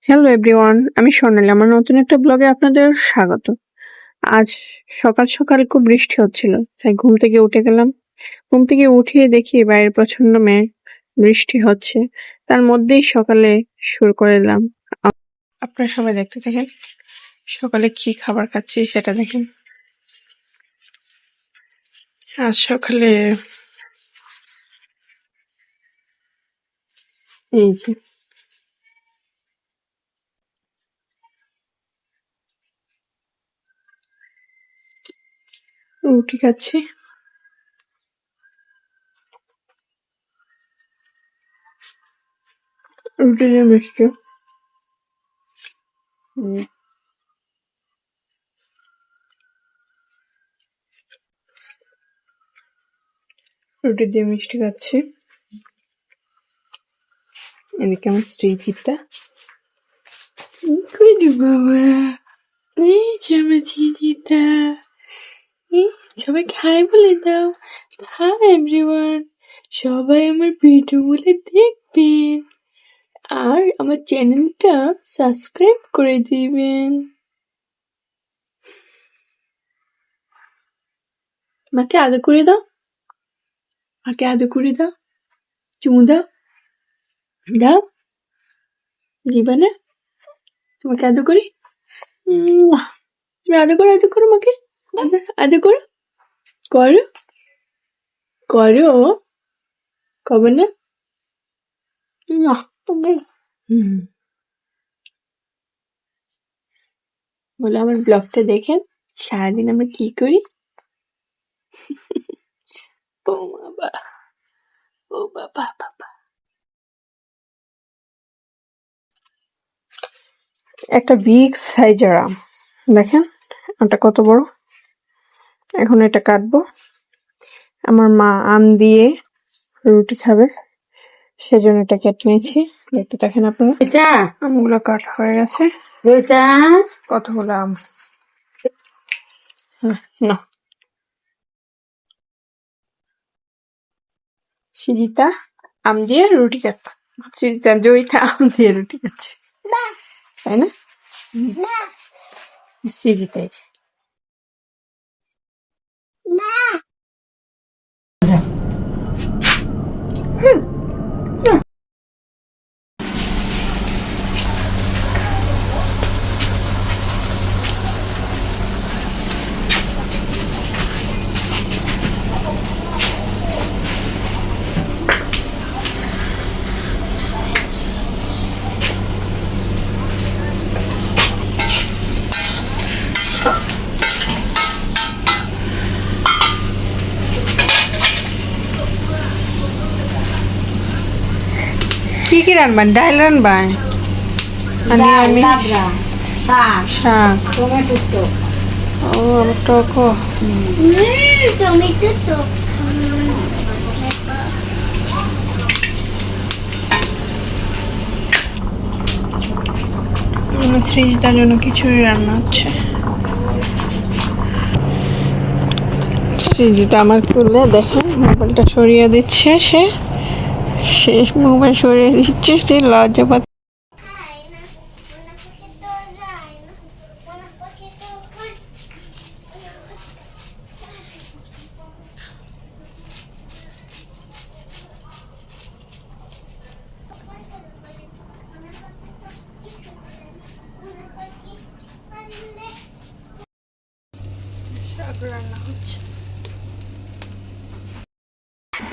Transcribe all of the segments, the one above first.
Hello everyone, আমি স্বর্ণালী। আমার নতুন একটা ব্লগে আপনাদের স্বাগত। আজ সকাল সকাল খুব বৃষ্টি হচ্ছিল, তাই ঘুম থেকে উঠে গেলাম। ঘুম থেকে উঠিয়ে দেখি বাইরে প্রচন্ড মেঘ, বৃষ্টি হচ্ছে। তার মধ্যেই সকালে শুরু করে দিলাম। আপনারা সবাই দেখতে থাকেন, সকালে কি খাবার খাচ্ছি সেটা দেখেন। আজ সকালে এই যে রুটি খাচ্ছি। রুটি দিয়ে মিষ্টি। রুটি দিয়ে মিষ্টি খাচ্ছি। এদিকে আমার স্ত্রী ভিতটা বাবা, এই যে আমার দিদিটা, সবাই খাই বলে দাও। হাই এভরিওয়ান, সবাই আমার ভিডিওগুলো দেখবেন আর আমার চ্যানেলটা সাবস্ক্রাইব করে দিবেন। মাকে আদর করে দাও, মাকে আদর করে দাও, চুমু দাও, দাও, দিবা না? তোমাকে আদর করি। তুমি আদর করো মাকে, আদর করো, করো করো, কবে না? বলে আমার ব্লগটা দেখেন, সারাদিন আমরা কি করি। ও বাবা, ও বাবা বাবা। একটা বিগ সাইজের আম, দেখেন আমটা কত বড়। এখন এটা কাটবো। আমার মা আম দিয়ে রুটি খাবে, সেজন্য এটা কেটে নিয়েছি। দেখতে দেখেন আপনারা, আমগুলো কাটা হয়ে গেছে। কতগুলো আম না, সিজিতা আম দিয়ে রুটি খাচ্ছে। সিজিতা জয়িতা আম দিয়ে রুটি খাচ্ছে, তাই না? সিজিতাই কি রানবেন? ডাল রানবেন? আমি শাক। ও আমার টকো। সৃজিতার জন্য খিচুড়ি রান্না হচ্ছে। সৃজিতা আমার কোলে, দেখেন মোবাইলটা সরিয়ে দিচ্ছে। সে মোবাইল সরিয়ে দিচ্ছে, সে লজ্জা পাচ্ছে।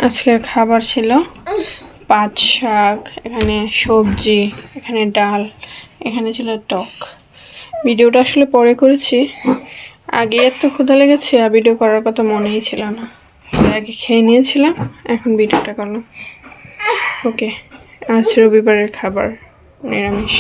আজকের খাবার ছিল পাঁচ শাক, এখানে সবজি, এখানে ডাল, এখানে ছিল টক। ভিডিওটা আসলে পরে করেছি, আগে এত ক্ষুধা লেগেছে আর ভিডিও করার কথা মনেই ছিল না। আগে খেয়ে নিয়েছিলাম, এখন ভিডিওটা করলাম। ওকে, আজ রবিবারের খাবার নিরামিষ।